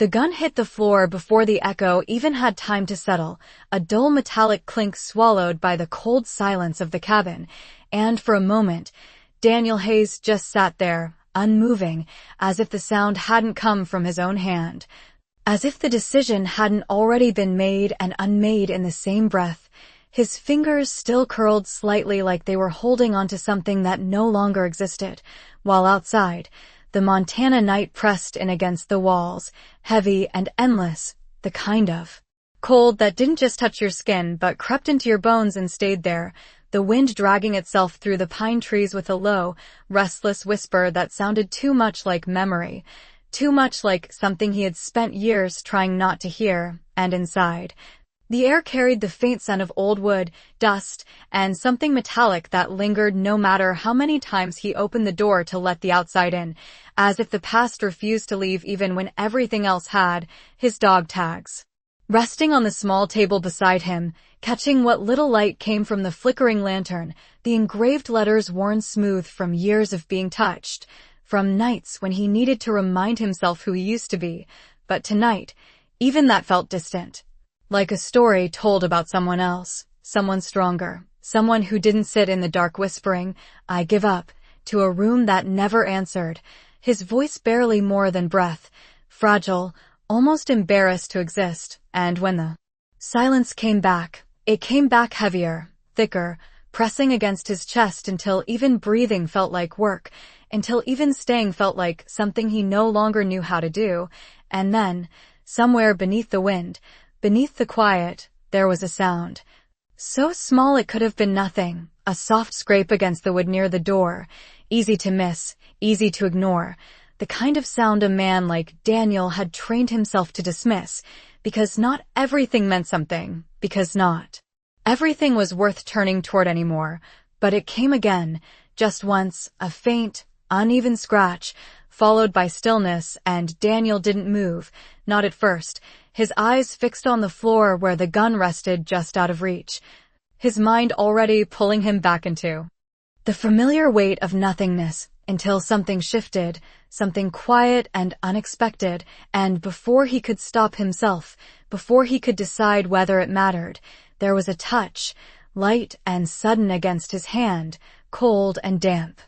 The gun hit the floor before the echo even had time to settle, a dull metallic clink swallowed by the cold silence of the cabin, and for a moment, Daniel Hayes just sat there, unmoving, as if the sound hadn't come from his own hand. As if the decision hadn't already been made and unmade in the same breath. His fingers still curled slightly like they were holding onto something that no longer existed, while outside, the Montana night pressed in against the walls, heavy and endless, the kind of cold that didn't just touch your skin but crept into your bones and stayed there, the wind dragging itself through the pine trees with a low, restless whisper that sounded too much like memory, too much like something he had spent years trying not to hear, and inside, the air carried the faint scent of old wood, dust, and something metallic that lingered no matter how many times he opened the door to let the outside in, as if the past refused to leave even when everything else had, his dog tags. Resting on the small table beside him, catching what little light came from the flickering lantern, the engraved letters worn smooth from years of being touched, from nights when he needed to remind himself who he used to be, but tonight, even that felt distant. Like a story told about someone else, someone stronger, someone who didn't sit in the dark whispering, "I give up," to a room that never answered, his voice barely more than breath, fragile, almost embarrassed to exist, and when the silence came back, it came back heavier, thicker, pressing against his chest until even breathing felt like work, until even staying felt like something he no longer knew how to do, and then, somewhere beneath the wind, beneath the quiet, there was a sound. So small it could have been nothing, a soft scrape against the wood near the door, easy to miss, easy to ignore, the kind of sound a man like Daniel had trained himself to dismiss, because not everything meant something, because not everything was worth turning toward anymore, but it came again, just once, a faint, uneven scratch, followed by stillness, and Daniel didn't move, not at first, his eyes fixed on the floor where the gun rested just out of reach, his mind already pulling him back into the familiar weight of nothingness, until something shifted, something quiet and unexpected, and before he could stop himself, before he could decide whether it mattered, there was a touch, light and sudden against his hand, cold and damp.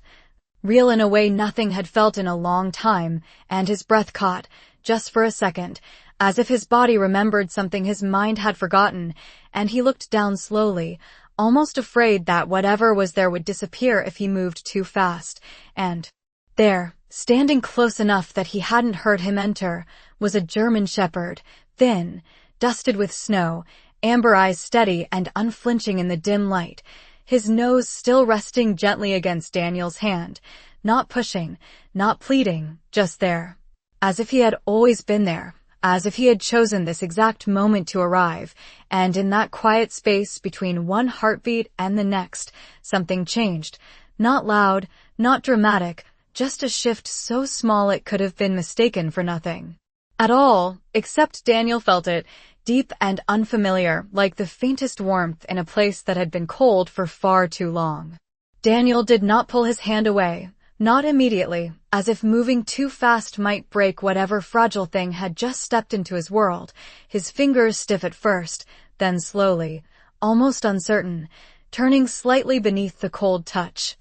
Real in a way nothing had felt in a long time, and his breath caught, just for a second, as if his body remembered something his mind had forgotten, and he looked down slowly, almost afraid that whatever was there would disappear if he moved too fast, and there, standing close enough that he hadn't heard him enter, was a German shepherd, thin, dusted with snow, amber eyes steady and unflinching in the dim light, his nose still resting gently against Daniel's hand, not pushing, not pleading, just there. As if he had always been there, as if he had chosen this exact moment to arrive, and in that quiet space between one heartbeat and the next, something changed. Not loud, not dramatic, just a shift so small it could have been mistaken for nothing at all, except Daniel felt it, deep and unfamiliar, like the faintest warmth in a place that had been cold for far too long. Daniel did not pull his hand away, not immediately, as if moving too fast might break whatever fragile thing had just stepped into his world, his fingers stiff at first, then slowly, almost uncertain, turning slightly beneath the cold touch.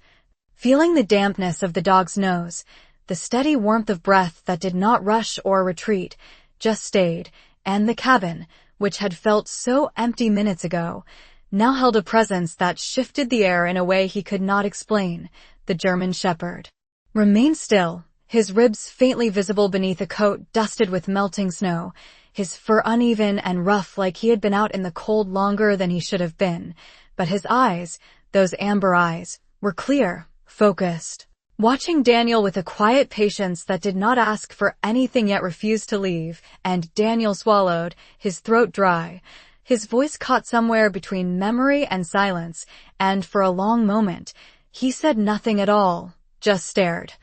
Feeling the dampness of the dog's nose, the steady warmth of breath that did not rush or retreat, just stayed, and the cabin, which had felt so empty minutes ago, now held a presence that shifted the air in a way he could not explain. The German shepherd remained still, his ribs faintly visible beneath a coat dusted with melting snow, his fur uneven and rough like he had been out in the cold longer than he should have been, but his eyes, those amber eyes, were clear, focused, watching Daniel with a quiet patience that did not ask for anything yet refused to leave, and Daniel swallowed, his throat dry, his voice caught somewhere between memory and silence, and for a long moment, he said nothing at all, just stared,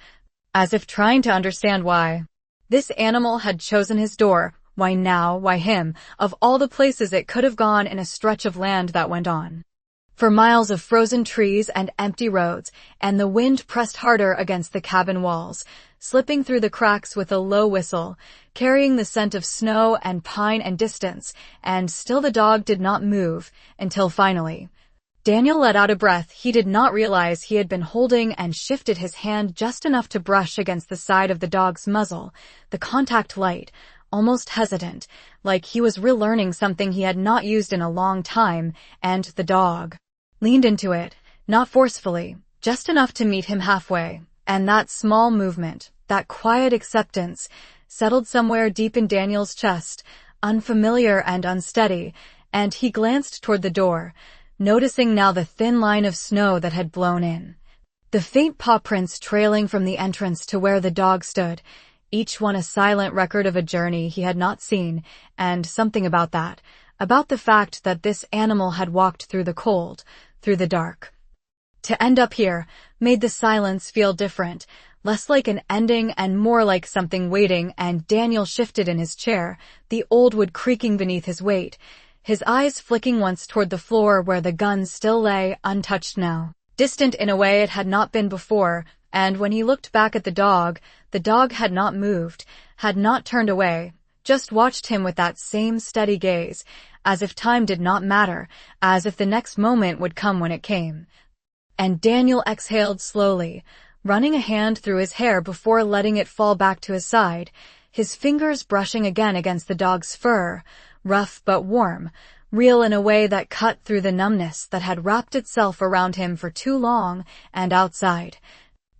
as if trying to understand why this animal had chosen his door, why now, why him, of all the places it could have gone in a stretch of land that went on for miles of frozen trees and empty roads, and the wind pressed harder against the cabin walls, slipping through the cracks with a low whistle, carrying the scent of snow and pine and distance, and still the dog did not move, until finally, Daniel let out a breath he did not realize he had been holding and shifted his hand just enough to brush against the side of the dog's muzzle, the contact light, almost hesitant, like he was relearning something he had not used in a long time, and the dog leaned into it, not forcefully, just enough to meet him halfway, and that small movement, that quiet acceptance, settled somewhere deep in Daniel's chest, unfamiliar and unsteady, and he glanced toward the door, noticing now the thin line of snow that had blown in. The faint paw prints trailing from the entrance to where the dog stood, each one a silent record of a journey he had not seen, and something about that, about the fact that this animal had walked through the cold, through the dark. To end up here made the silence feel different, less like an ending and more like something waiting, and Daniel shifted in his chair, the old wood creaking beneath his weight, his eyes flicking once toward the floor where the gun still lay, untouched now, distant in a way it had not been before, and when he looked back at the dog had not moved, had not turned away, just watched him with that same steady gaze, as if time did not matter, as if the next moment would come when it came. And Daniel exhaled slowly, running a hand through his hair before letting it fall back to his side, his fingers brushing again against the dog's fur, rough but warm, real in a way that cut through the numbness that had wrapped itself around him for too long, and outside.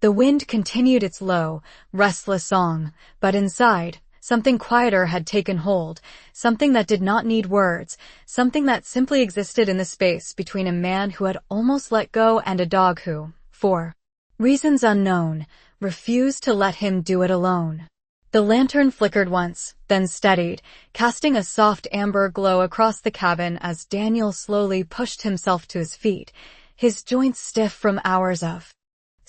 The wind continued its low, restless song, but inside, something quieter had taken hold, something that did not need words, something that simply existed in the space between a man who had almost let go and a dog who, for reasons unknown, refused to let him do it alone. The lantern flickered once, then steadied, casting a soft amber glow across the cabin as Daniel slowly pushed himself to his feet, his joints stiff from hours of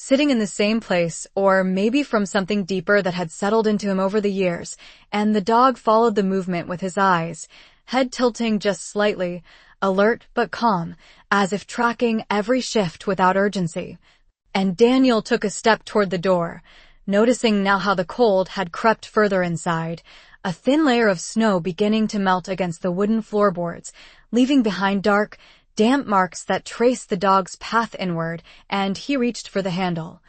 sitting in the same place, or maybe from something deeper that had settled into him over the years, and the dog followed the movement with his eyes, head tilting just slightly, alert but calm, as if tracking every shift without urgency. And Daniel took a step toward the door, noticing now how the cold had crept further inside, a thin layer of snow beginning to melt against the wooden floorboards, leaving behind dark, damp marks that traced the dog's path inward, and he reached for the handle.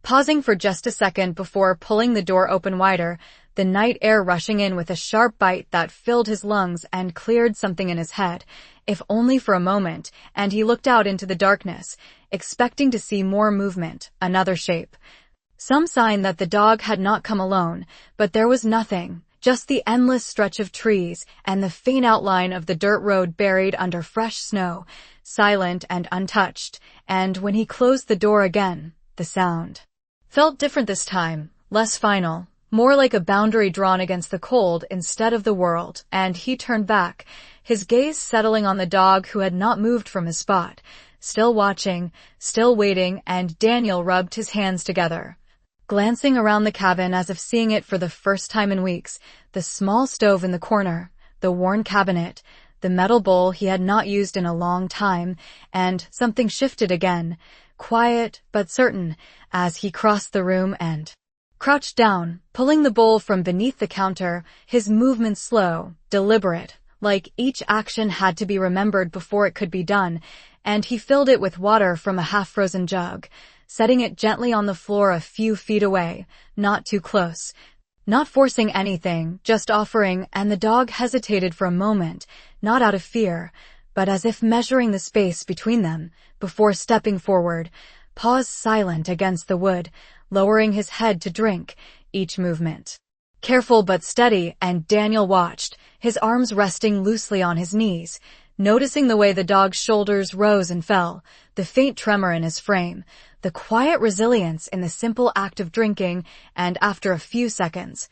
Pausing for just a second before pulling the door open wider, the night air rushing in with a sharp bite that filled his lungs and cleared something in his head, if only for a moment, and he looked out into the darkness, expecting to see more movement, another shape. Some sign that the dog had not come alone, but there was nothing, just the endless stretch of trees and the faint outline of the dirt road buried under fresh snow, silent and untouched, and when he closed the door again, the sound felt different this time, less final, more like a boundary drawn against the cold instead of the world, and he turned back, his gaze settling on the dog who had not moved from his spot, still watching, still waiting, and Daniel rubbed his hands together. Glancing around the cabin as if seeing it for the first time in weeks, the small stove in the corner, the worn cabinet, the metal bowl he had not used in a long time, and something shifted again, quiet but certain, as he crossed the room and crouched down, pulling the bowl from beneath the counter, his movements slow, deliberate, like each action had to be remembered before it could be done, and he filled it with water from a half-frozen jug, setting it gently on the floor a few feet away, not too close, not forcing anything, just offering, and the dog hesitated for a moment, not out of fear, but as if measuring the space between them, before stepping forward, paused silent against the wood, lowering his head to drink, each movement careful but steady, and Daniel watched, his arms resting loosely on his knees, noticing the way the dog's shoulders rose and fell, the faint tremor in his frame, the quiet resilience in the simple act of drinking, and after a few seconds,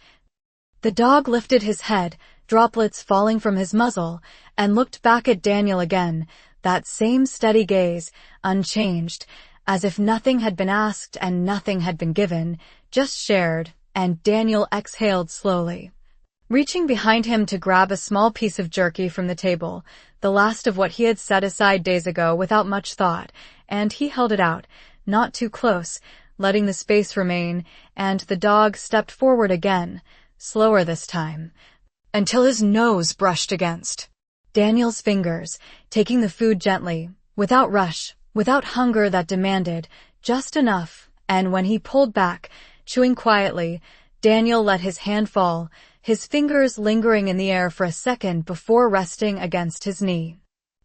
the dog lifted his head, droplets falling from his muzzle, and looked back at Daniel again, that same steady gaze, unchanged, as if nothing had been asked and nothing had been given, just shared, and Daniel exhaled slowly. Reaching behind him to grab a small piece of jerky from the table, the last of what he had set aside days ago without much thought, and he held it out, not too close, letting the space remain, and the dog stepped forward again, slower this time, until his nose brushed against Daniel's fingers, taking the food gently, without rush, without hunger that demanded, just enough, and when he pulled back, chewing quietly, Daniel let his hand fall, his fingers lingering in the air for a second before resting against his knee.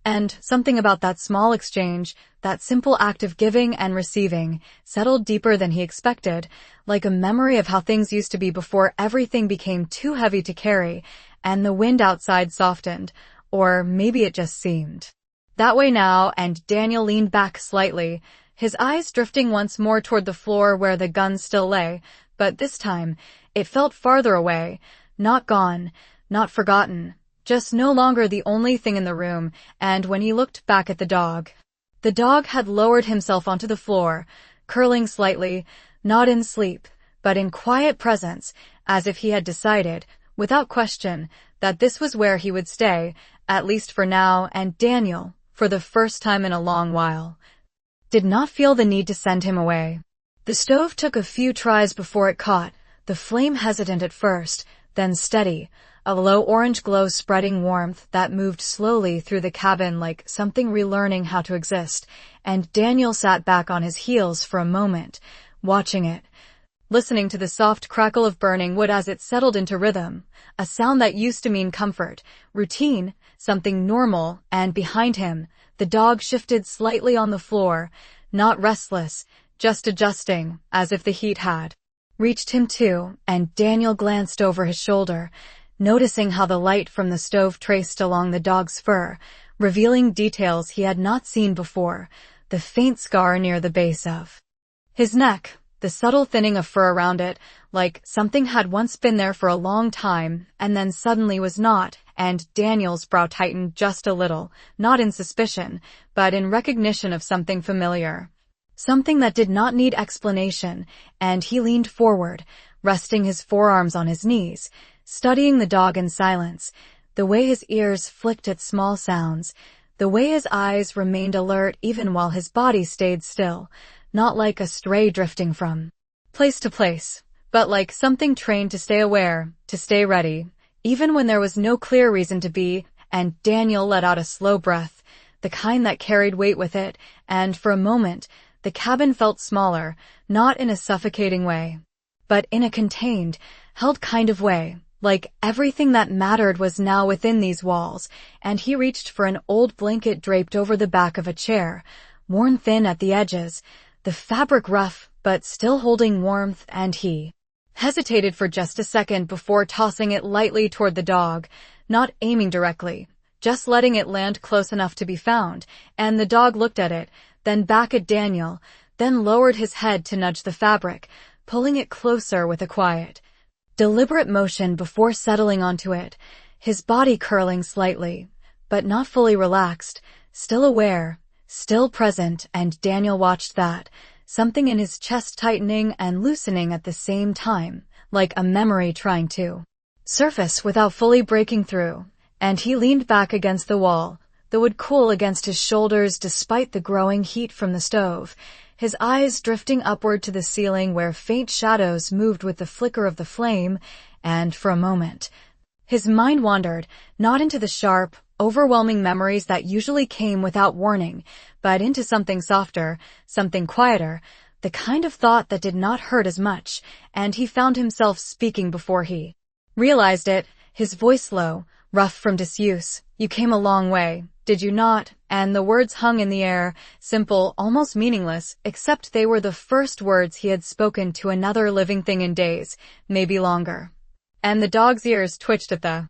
And something about that small exchange, that simple act of giving and receiving, settled deeper than he expected, like a memory of how things used to be before everything became too heavy to carry, and the wind outside softened, or maybe it just seemed that way now, and Daniel leaned back slightly, his eyes drifting once more toward the floor where the gun still lay, but this time, it felt farther away, not gone, not forgotten, just no longer the only thing in the room, and when he looked back at the dog had lowered himself onto the floor, curling slightly, not in sleep, but in quiet presence, as if he had decided, without question, that this was where he would stay, at least for now, and Daniel, for the first time in a long while, did not feel the need to send him away. The stove took a few tries before it caught, the flame hesitant at first, then steady, a low orange glow spreading warmth that moved slowly through the cabin like something relearning how to exist, and Daniel sat back on his heels for a moment, watching it, listening to the soft crackle of burning wood as it settled into rhythm, a sound that used to mean comfort, routine, something normal, and behind him, the dog shifted slightly on the floor, not restless, just adjusting, as if the heat had reached him too, and Daniel glanced over his shoulder, noticing how the light from the stove traced along the dog's fur, revealing details he had not seen before, the faint scar near the base of his neck, the subtle thinning of fur around it, like something had once been there for a long time and then suddenly was not, and Daniel's brow tightened just a little, not in suspicion, but in recognition of something familiar. Something that did not need explanation, and he leaned forward, resting his forearms on his knees, studying the dog in silence, the way his ears flicked at small sounds, the way his eyes remained alert even while his body stayed still, not like a stray drifting from place to place, but like something trained to stay aware, to stay ready, even when there was no clear reason to be, and Daniel let out a slow breath, the kind that carried weight with it, and for a moment, the cabin felt smaller, not in a suffocating way, but in a contained, held kind of way, like everything that mattered was now within these walls, and he reached for an old blanket draped over the back of a chair, worn thin at the edges, the fabric rough but still holding warmth, and he hesitated for just a second before tossing it lightly toward the dog, not aiming directly, just letting it land close enough to be found, and the dog looked at it, then back at Daniel, then lowered his head to nudge the fabric, pulling it closer with a quiet, deliberate motion before settling onto it, his body curling slightly, but not fully relaxed, still aware, still present, and Daniel watched that, something in his chest tightening and loosening at the same time, like a memory trying to surface without fully breaking through, and he leaned back against the wall, the wood cool against his shoulders despite the growing heat from the stove, his eyes drifting upward to the ceiling where faint shadows moved with the flicker of the flame, and for a moment, his mind wandered, not into the sharp, overwhelming memories that usually came without warning, but into something softer, something quieter, the kind of thought that did not hurt as much, and he found himself speaking before he realized it, his voice low, rough from disuse. "You came a long way, did you not?" And the words hung in the air, simple, almost meaningless, except they were the first words he had spoken to another living thing in days, maybe longer. And the dog's ears twitched at the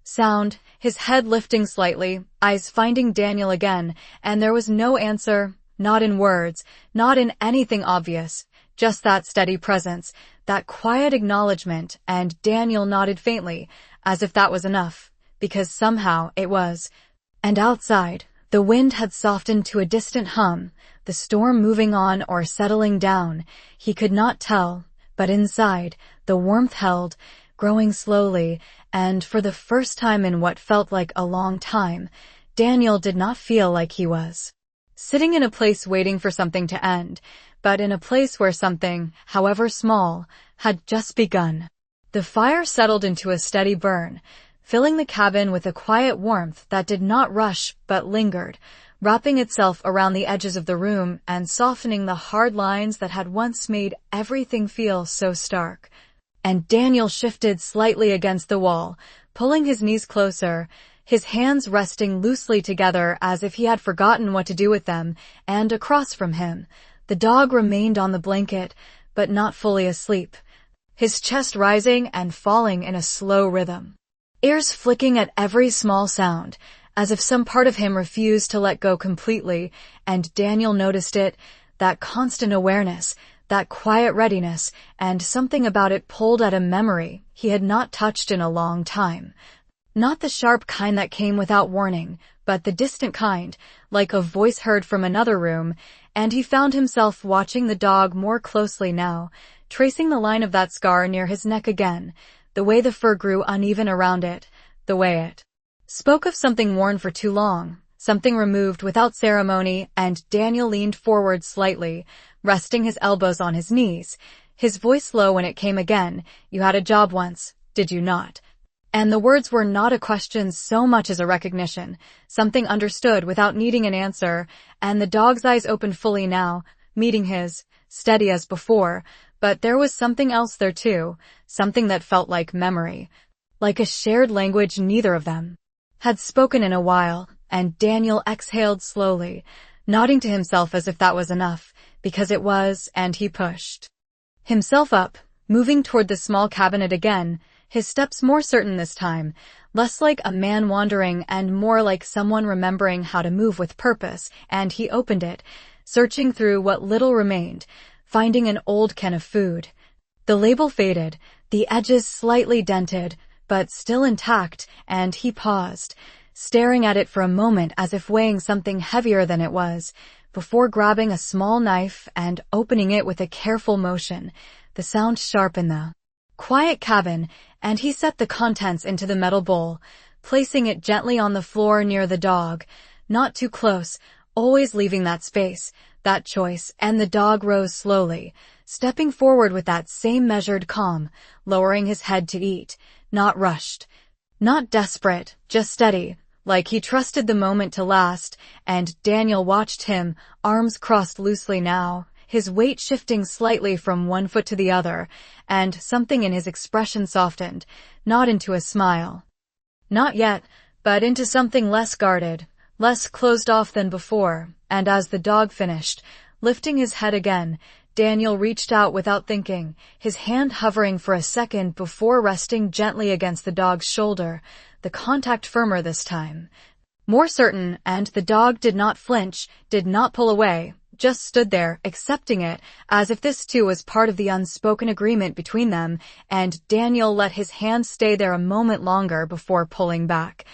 sound, his head lifting slightly, eyes finding Daniel again, and there was no answer, not in words, not in anything obvious, just that steady presence, that quiet acknowledgement, and Daniel nodded faintly, as if that was enough, because somehow it was. And outside, the wind had softened to a distant hum, the storm moving on or settling down, he could not tell, but inside, the warmth held, growing slowly, and for the first time in what felt like a long time, Daniel did not feel like he was sitting in a place waiting for something to end, but in a place where something, however small, had just begun. The fire settled into a steady burn, filling the cabin with a quiet warmth that did not rush but lingered, wrapping itself around the edges of the room and softening the hard lines that had once made everything feel so stark. And Daniel shifted slightly against the wall, pulling his knees closer, his hands resting loosely together as if he had forgotten what to do with them, and across from him, the dog remained on the blanket, but not fully asleep, his chest rising and falling in a slow rhythm, ears flicking at every small sound, as if some part of him refused to let go completely, and Daniel noticed it, that constant awareness, that quiet readiness, and something about it pulled at a memory he had not touched in a long time. Not the sharp kind that came without warning, but the distant kind, like a voice heard from another room, and he found himself watching the dog more closely now, tracing the line of that scar near his neck again, the way the fur grew uneven around it, the way it spoke of something worn for too long, something removed without ceremony, and Daniel leaned forward slightly, resting his elbows on his knees, his voice low when it came again. "You had a job once, did you not?" And the words were not a question so much as a recognition, something understood without needing an answer, and the dog's eyes opened fully now, meeting his, steady as before, but there was something else there too, something that felt like memory, like a shared language neither of them had spoken in a while, and Daniel exhaled slowly, nodding to himself as if that was enough, because it was, and he pushed himself up, moving toward the small cabinet again, his steps more certain this time, less like a man wandering and more like someone remembering how to move with purpose, and he opened it, searching through what little remained, finding an old can of food. The label faded, the edges slightly dented, but still intact, and he paused, staring at it for a moment as if weighing something heavier than it was, before grabbing a small knife and opening it with a careful motion, the sound sharp in the quiet cabin, and he set the contents into the metal bowl, placing it gently on the floor near the dog, not too close, always leaving that space, that choice, and the dog rose slowly, stepping forward with that same measured calm, lowering his head to eat, not rushed, not desperate, just steady, like he trusted the moment to last, and Daniel watched him, arms crossed loosely now, his weight shifting slightly from one foot to the other, and something in his expression softened, not into a smile. Not yet, but into something less guarded, less closed off than before, and as the dog finished, lifting his head again, Daniel reached out without thinking, his hand hovering for a second before resting gently against the dog's shoulder, the contact firmer this time, more certain, and the dog did not flinch, did not pull away, just stood there, accepting it, as if this too was part of the unspoken agreement between them, and Daniel let his hand stay there a moment longer before pulling back,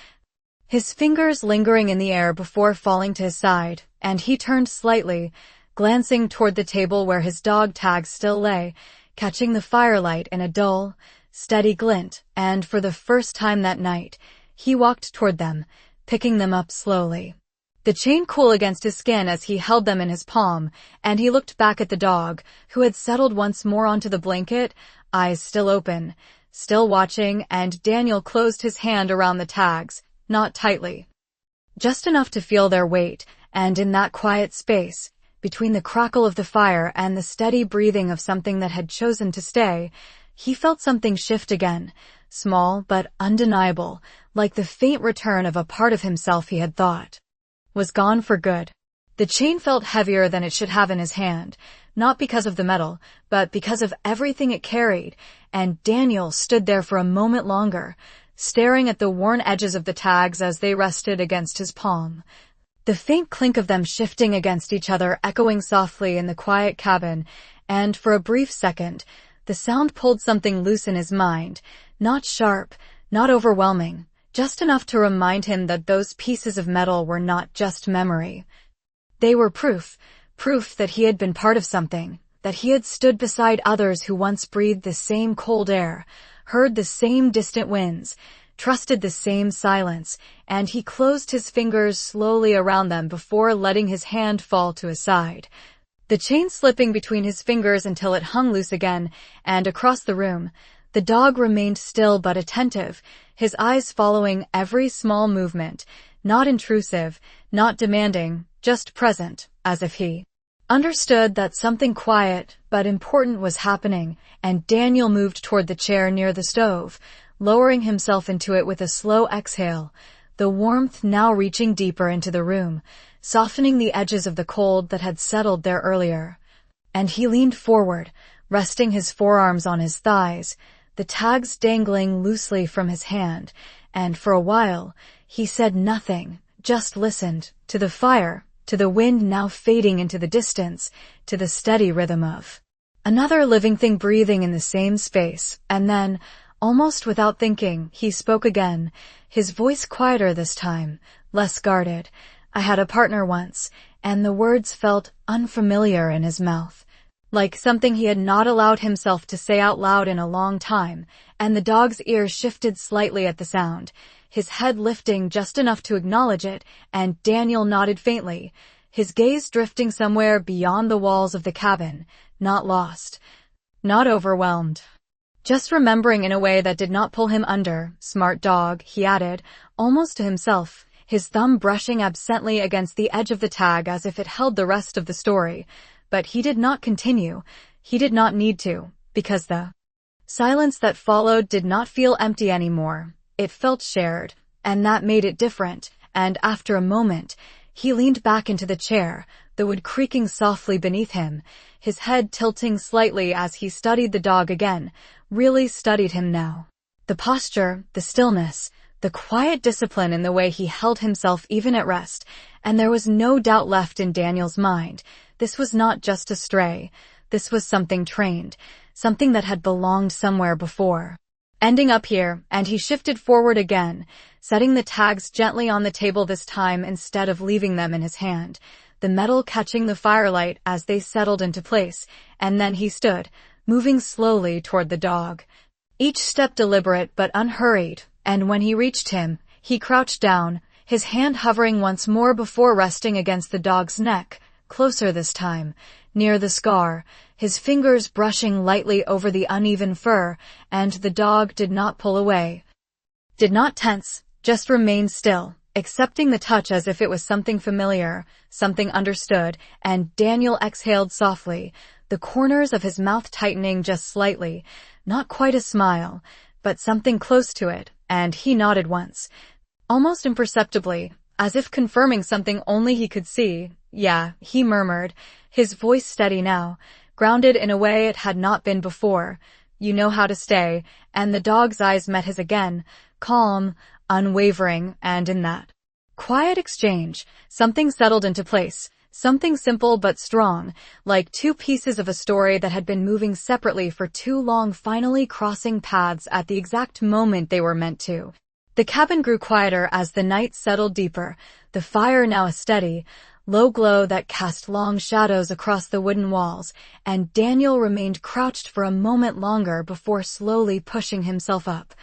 his fingers lingering in the air before falling to his side, and he turned slightly, glancing toward the table where his dog tag still lay, catching the firelight in a dull, steady glint, and for the first time that night, he walked toward them, picking them up slowly, the chain cool against his skin as he held them in his palm, and he looked back at the dog, who had settled once more onto the blanket, eyes still open, still watching, and Daniel closed his hand around the tags, not tightly, just enough to feel their weight, and in that quiet space, between the crackle of the fire and the steady breathing of something that had chosen to stay, he felt something shift again, small but undeniable, like the faint return of a part of himself he had thought was gone for good. The chain felt heavier than it should have in his hand, not because of the metal, but because of everything it carried, and Daniel stood there for a moment longer, staring at the worn edges of the tags as they rested against his palm. The faint clink of them shifting against each other echoing softly in the quiet cabin, and for a brief second, the sound pulled something loose in his mind, not sharp, not overwhelming, just enough to remind him that those pieces of metal were not just memory. They were proof that he had been part of something, that he had stood beside others who once breathed the same cold air, heard the same distant winds, trusted the same silence, and he closed his fingers slowly around them before letting his hand fall to his side. the chain slipping between his fingers until it hung loose again, and across the room, the dog remained still but attentive, his eyes following every small movement, not intrusive, not demanding, just present, as if he understood that something quiet but important was happening, and Daniel moved toward the chair near the stove, lowering himself into it with a slow exhale, the warmth now reaching deeper into the room, softening the edges of the cold that had settled there earlier. And he leaned forward, resting his forearms on his thighs, the tags dangling loosely from his hand, and for a while, he said nothing, just listened, to the fire, to the wind now fading into the distance, to the steady rhythm of another living thing breathing in the same space, and then, almost without thinking, he spoke again, his voice quieter this time, less guarded. I had a partner once, and the words felt unfamiliar in his mouth, like something he had not allowed himself to say out loud in a long time, and the dog's ears shifted slightly at the sound, his head lifting just enough to acknowledge it, and Daniel nodded faintly, his gaze drifting somewhere beyond the walls of the cabin, not lost, not overwhelmed. Just remembering in a way that did not pull him under. Smart dog, he added, almost to himself, his thumb brushing absently against the edge of the tag as if it held the rest of the story. But he did not continue. He did not need to, because the silence that followed did not feel empty anymore. It felt shared, and that made it different, and after a moment, he leaned back into the chair, the wood creaking softly beneath him, his head tilting slightly as he studied the dog again, really studied him now. The posture, the stillness, the quiet discipline in the way he held himself even at rest, and there was no doubt left in Daniel's mind. This was not just a stray. This was something trained, something that had belonged somewhere before. Ending up here, and he shifted forward again, setting the tags gently on the table this time instead of leaving them in his hand, the metal catching the firelight as they settled into place, and then he stood, moving slowly toward the dog. Each step deliberate but unhurried, and when he reached him, he crouched down, his hand hovering once more before resting against the dog's neck, closer this time, near the scar, his fingers brushing lightly over the uneven fur, and the dog did not pull away. Did not tense, just remained still, accepting the touch as if it was something familiar, something understood, and Daniel exhaled softly, the corners of his mouth tightening just slightly, not quite a smile, but something close to it, and he nodded once, almost imperceptibly, as if confirming something only he could see. Yeah, he murmured, his voice steady now, grounded in a way it had not been before. You know how to stay, and the dog's eyes met his again, calm, unwavering, and in that quiet exchange, something settled into place, something simple but strong, like two pieces of a story that had been moving separately for too long finally crossing paths at the exact moment they were meant to. The cabin grew quieter as the night settled deeper, the fire now a steady, low glow that cast long shadows across the wooden walls, and Daniel remained crouched for a moment longer before slowly pushing himself up.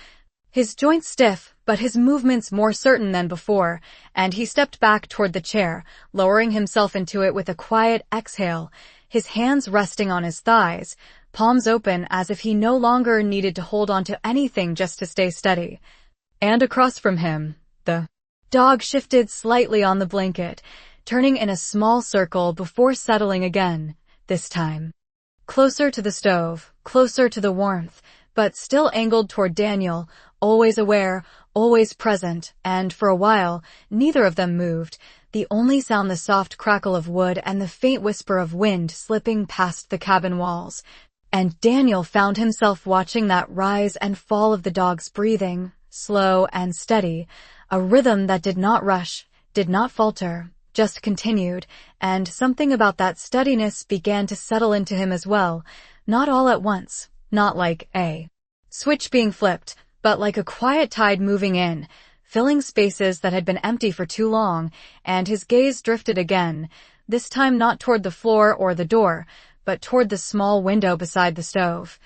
His joints stiff, but his movements more certain than before, and he stepped back toward the chair, lowering himself into it with a quiet exhale, his hands resting on his thighs, palms open as if he no longer needed to hold on to anything just to stay steady. And across from him, the dog shifted slightly on the blanket, turning in a small circle before settling again, this time closer to the stove, closer to the warmth, but still angled toward Daniel, always aware, always present, and for a while, neither of them moved, the only sound the soft crackle of wood and the faint whisper of wind slipping past the cabin walls. And Daniel found himself watching that rise and fall of the dog's breathing, slow and steady, a rhythm that did not rush, did not falter, just continued, and something about that steadiness began to settle into him as well, not all at once, not like a switch being flipped, but like a quiet tide moving in, filling spaces that had been empty for too long, and his gaze drifted again, this time not toward the floor or the door, but toward the small window beside the stove,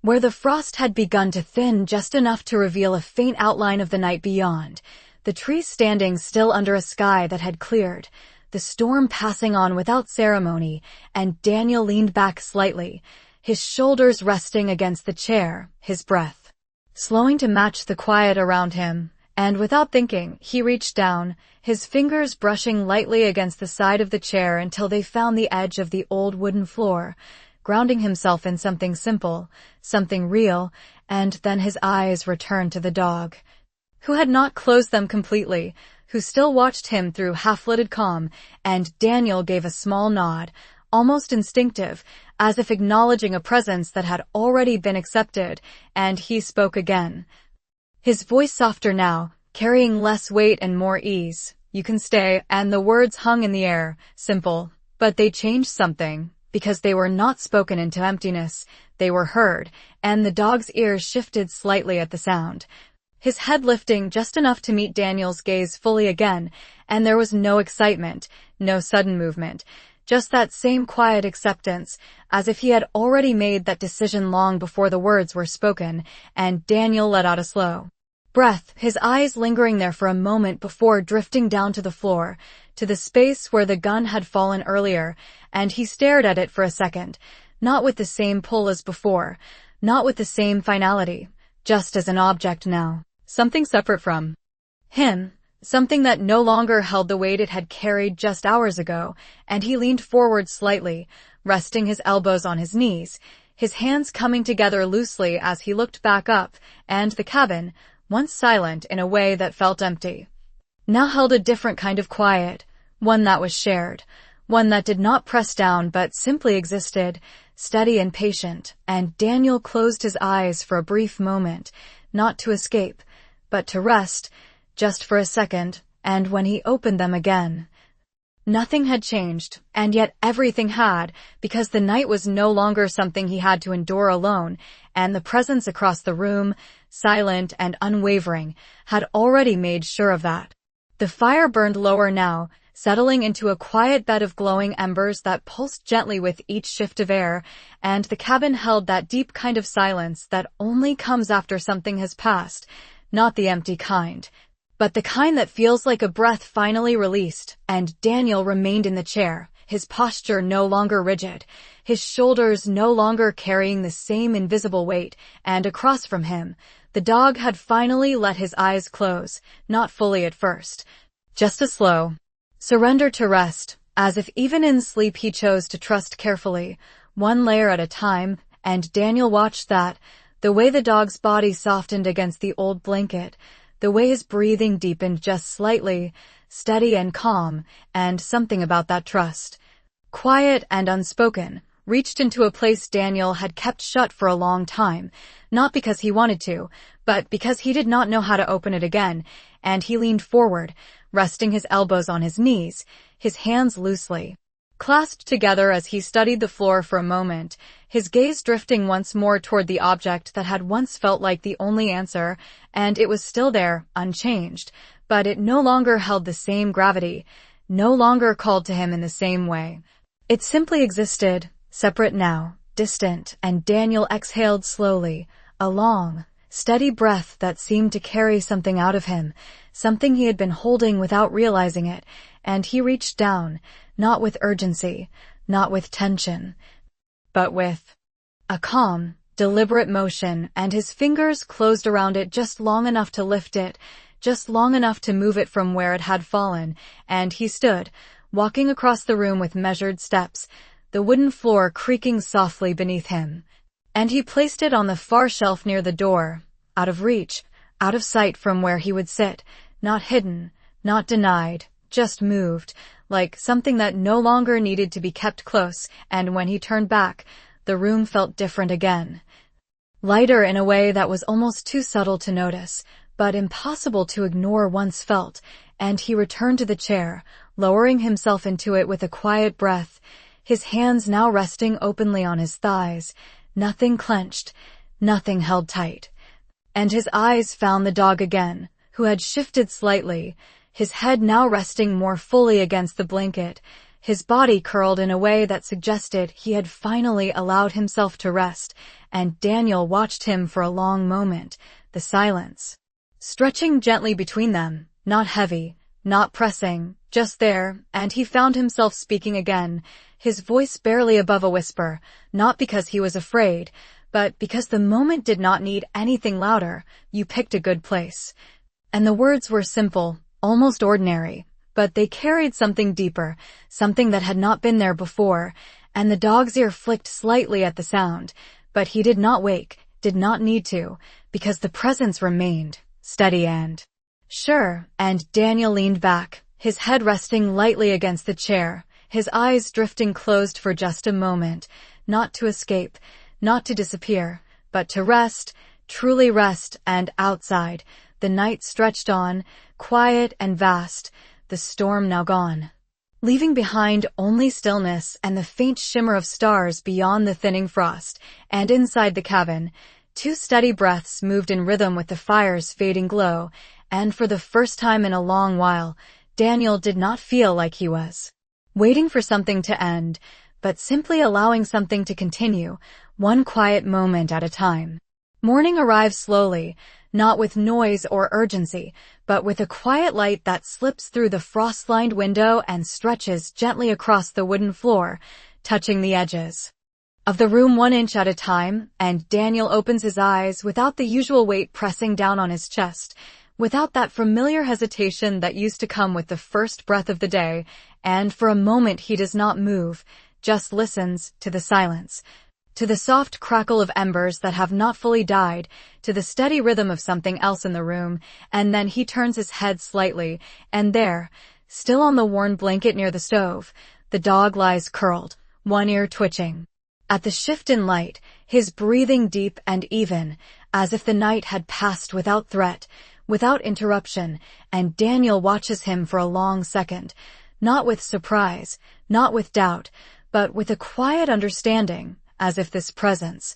where the frost had begun to thin just enough to reveal a faint outline of the night beyond, the trees standing still under a sky that had cleared, the storm passing on without ceremony, and Daniel leaned back slightly, his shoulders resting against the chair, his breath slowing to match the quiet around him. And without thinking, he reached down, his fingers brushing lightly against the side of the chair until they found the edge of the old wooden floor, grounding himself in something simple, something real, and then his eyes returned to the dog, who had not closed them completely, who still watched him through half-lidded calm, and Daniel gave a small nod, almost instinctive, as if acknowledging a presence that had already been accepted, and he spoke again. His voice softer now, carrying less weight and more ease. "You can stay," and the words hung in the air, simple, but they changed something, because they were not spoken into emptiness, they were heard, and the dog's ears shifted slightly at the sound, his head lifting just enough to meet Daniel's gaze fully again, and there was no excitement, no sudden movement, just that same quiet acceptance, as if he had already made that decision long before the words were spoken, and Daniel let out a slow breath, his eyes lingering there for a moment before drifting down to the floor, to the space where the gun had fallen earlier, and he stared at it for a second, not with the same pull as before, not with the same finality, just as an object now, something separate from him, something that no longer held the weight it had carried just hours ago, and he leaned forward slightly, resting his elbows on his knees, his hands coming together loosely as he looked back up, and the cabin, once silent in a way that felt empty, now held a different kind of quiet, one that was shared, one that did not press down but simply existed, steady and patient, and Daniel closed his eyes for a brief moment, not to escape, but to rest, just for a second, and when he opened them again, nothing had changed, and yet everything had, because the night was no longer something he had to endure alone, and the presence across the room, silent and unwavering, had already made sure of that. The fire burned lower now, settling into a quiet bed of glowing embers that pulsed gently with each shift of air, and the cabin held that deep kind of silence that only comes after something has passed, not the empty kind, but the kind that feels like a breath finally released, and Daniel remained in the chair, his posture no longer rigid, his shoulders no longer carrying the same invisible weight, and across from him, the dog had finally let his eyes close, not fully at first, just a slow surrender to rest, as if even in sleep he chose to trust carefully, one layer at a time, and Daniel watched that, the way the dog's body softened against the old blanket, the way his breathing deepened just slightly, steady and calm, and something about that trust, quiet and unspoken, reached into a place Daniel had kept shut for a long time, not because he wanted to, but because he did not know how to open it again, and he leaned forward, resting his elbows on his knees, his hands loosely clasped together as he studied the floor for a moment, his gaze drifting once more toward the object that had once felt like the only answer, and it was still there, unchanged, but it no longer held the same gravity, no longer called to him in the same way. It simply existed, separate now, distant, and Daniel exhaled slowly, a long, steady breath that seemed to carry something out of him, something he had been holding without realizing it, and he reached down, not with urgency, not with tension, but with a calm, deliberate motion, and his fingers closed around it just long enough to lift it, just long enough to move it from where it had fallen, and he stood, walking across the room with measured steps, the wooden floor creaking softly beneath him. And he placed it on the far shelf near the door, out of reach, out of sight from where he would sit, not hidden, not denied, just moved, like something that no longer needed to be kept close, and when he turned back, the room felt different again. Lighter in a way that was almost too subtle to notice, but impossible to ignore once felt, and he returned to the chair, lowering himself into it with a quiet breath, his hands now resting openly on his thighs, nothing clenched, nothing held tight. And his eyes found the dog again, who had shifted slightly, his head now resting more fully against the blanket, his body curled in a way that suggested he had finally allowed himself to rest, and Daniel watched him for a long moment, the silence stretching gently between them, not heavy, not pressing, just there, and he found himself speaking again, his voice barely above a whisper, not because he was afraid, but because the moment did not need anything louder. "You picked a good place." And the words were simple, almost ordinary, but they carried something deeper, something that had not been there before, and the dog's ear flicked slightly at the sound, but he did not wake, did not need to, because the presence remained, steady and sure, and Daniel leaned back, his head resting lightly against the chair, his eyes drifting closed for just a moment, not to escape, not to disappear, but to rest, truly rest, and outside, the night stretched on, quiet and vast, the storm now gone, leaving behind only stillness and the faint shimmer of stars beyond the thinning frost, and inside the cabin, 2 steady breaths moved in rhythm with the fire's fading glow, and for the first time in a long while, Daniel did not feel like he was waiting for something to end, but simply allowing something to continue, one quiet moment at a time. Morning arrived slowly, not with noise or urgency, but with a quiet light that slips through the frost-lined window and stretches gently across the wooden floor, touching the edges of the room 1 inch at a time, and Daniel opens his eyes without the usual weight pressing down on his chest, without that familiar hesitation that used to come with the first breath of the day, and for a moment he does not move, just listens to the silence, to the soft crackle of embers that have not fully died, to the steady rhythm of something else in the room, and then he turns his head slightly, and there, still on the worn blanket near the stove, the dog lies curled, one ear twitching. At the shift in light, his breathing deep and even, as if the night had passed without threat, without interruption, and Daniel watches him for a long second, not with surprise, not with doubt, but with a quiet understanding, as if this presence,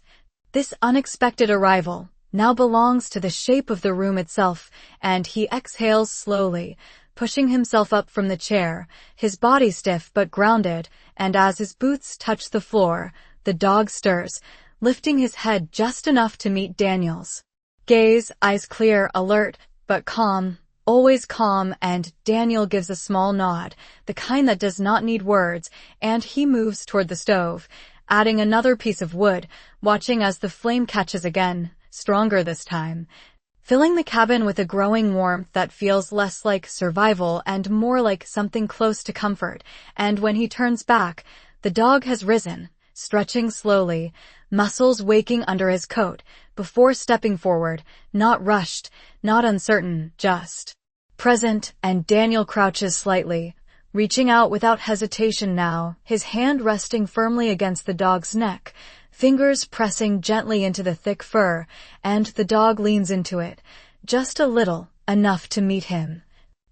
this unexpected arrival, now belongs to the shape of the room itself, and he exhales slowly, pushing himself up from the chair, his body stiff but grounded, and as his boots touch the floor, the dog stirs, lifting his head just enough to meet Daniel's gaze, eyes clear, alert, but calm, always calm, and Daniel gives a small nod, the kind that does not need words, and he moves toward the stove, adding another piece of wood, watching as the flame catches again, stronger this time, filling the cabin with a growing warmth that feels less like survival and more like something close to comfort, and when he turns back, the dog has risen, stretching slowly, muscles waking under his coat, before stepping forward, not rushed, not uncertain, just present, and Daniel crouches slightly, reaching out without hesitation now, his hand resting firmly against the dog's neck, fingers pressing gently into the thick fur, and the dog leans into it, just a little, enough to meet him.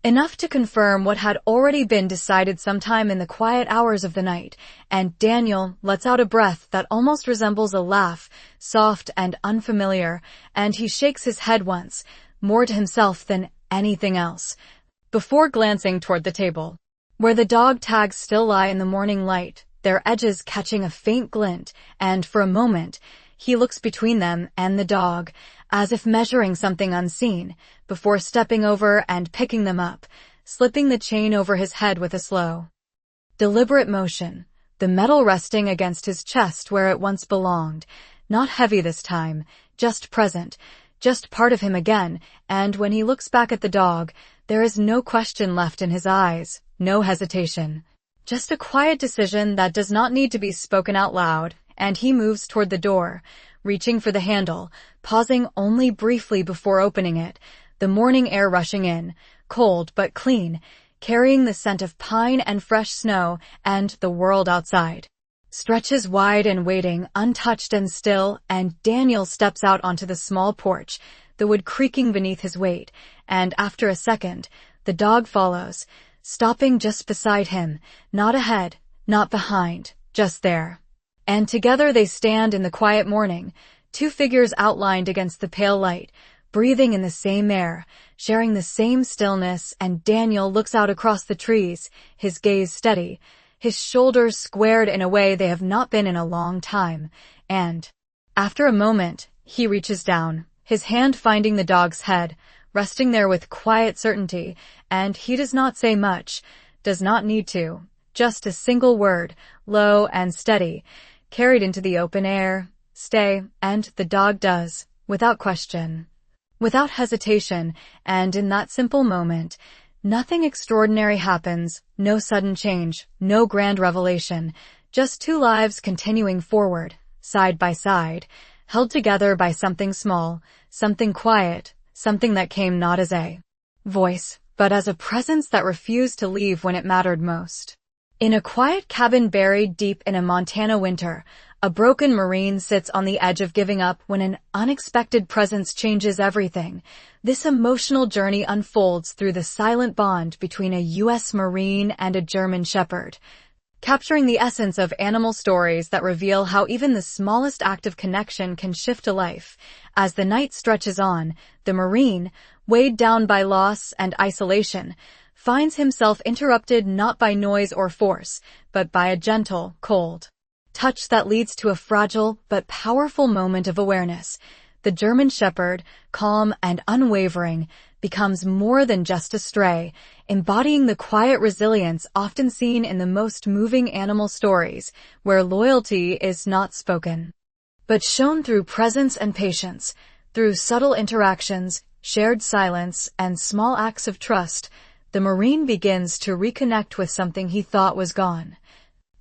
Enough to confirm what had already been decided sometime in the quiet hours of the night, and Daniel lets out a breath that almost resembles a laugh, soft and unfamiliar, and he shakes his head once, more to himself than anything else, before glancing toward the table, where the dog tags still lie in the morning light, their edges catching a faint glint, and for a moment, he looks between them and the dog, as if measuring something unseen, before stepping over and picking them up, slipping the chain over his head with a slow, deliberate motion, the metal resting against his chest where it once belonged, not heavy this time, just present, just part of him again, and when he looks back at the dog, there is no question left in his eyes, no hesitation. Just a quiet decision that does not need to be spoken out loud, and he moves toward the door, reaching for the handle, pausing only briefly before opening it, the morning air rushing in, cold but clean, carrying the scent of pine and fresh snow, and the world outside stretches wide and waiting, untouched and still, and Daniel steps out onto the small porch, the wood creaking beneath his weight, and after a second, the dog follows, stopping just beside him, not ahead, not behind, just there. And together they stand in the quiet morning, 2 figures outlined against the pale light, breathing in the same air, sharing the same stillness, and Daniel looks out across the trees, his gaze steady, his shoulders squared in a way they have not been in a long time, and, after a moment, he reaches down, his hand finding the dog's head, resting there with quiet certainty, and he does not say much, does not need to. Just a single word, low and steady, carried into the open air, stay, and the dog does, without question, without hesitation, and in that simple moment, nothing extraordinary happens, no sudden change, no grand revelation, just two lives continuing forward, side by side, held together by something small, something quiet, something that came not as a voice, but as a presence that refused to leave when it mattered most. In a quiet cabin buried deep in a Montana winter, a broken Marine sits on the edge of giving up when an unexpected presence changes everything. This emotional journey unfolds through the silent bond between a U.S. Marine and a German Shepherd, capturing the essence of animal stories that reveal how even the smallest act of connection can shift a life. As the night stretches on, the Marine, weighed down by loss and isolation, finds himself interrupted not by noise or force, but by a gentle, cold touch that leads to a fragile but powerful moment of awareness. The German Shepherd, calm and unwavering, becomes more than just a stray, embodying the quiet resilience often seen in the most moving animal stories, where loyalty is not spoken, but shown through presence and patience, through subtle interactions, shared silence, and small acts of trust. The Marine begins to reconnect with something he thought was gone,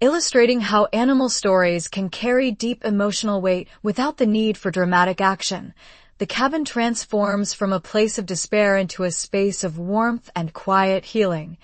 illustrating how animal stories can carry deep emotional weight without the need for dramatic action. The cabin transforms from a place of despair into a space of warmth and quiet healing,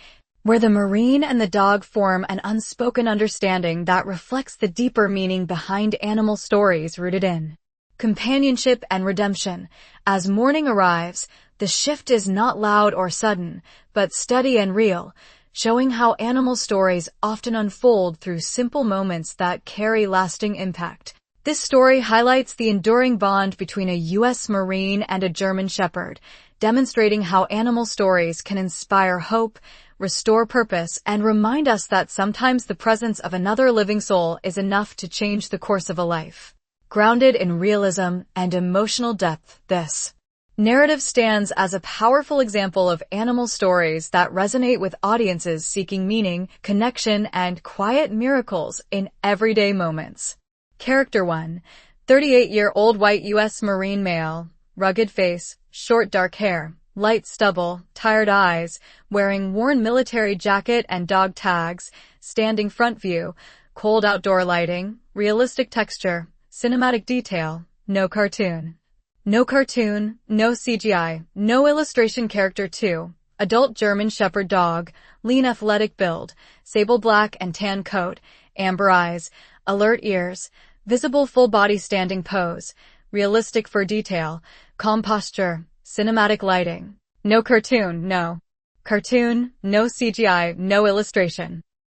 where the Marine and the dog form an unspoken understanding that reflects the deeper meaning behind animal stories rooted in companionship and redemption. As morning arrives, the shift is not loud or sudden, but steady and real, showing how animal stories often unfold through simple moments that carry lasting impact. This story highlights the enduring bond between a U.S. Marine and a German Shepherd, demonstrating how animal stories can inspire hope, restore purpose, and remind us that sometimes the presence of another living soul is enough to change the course of a life. Grounded in realism and emotional depth, this narrative stands as a powerful example of animal stories that resonate with audiences seeking meaning, connection, and quiet miracles in everyday moments. Character 1. 38-year-old white U.S. Marine male, rugged face, short dark hair, light stubble, tired eyes, wearing worn military jacket and dog tags, standing front view, cold outdoor lighting, realistic texture, cinematic detail, no cartoon. No cartoon, no CGI, no illustration. Character 2. Adult German Shepherd dog, lean athletic build, sable black and tan coat, amber eyes, alert ears, visible full body standing pose, realistic fur detail, calm posture, cinematic lighting. No cartoon, no CGI, no illustration.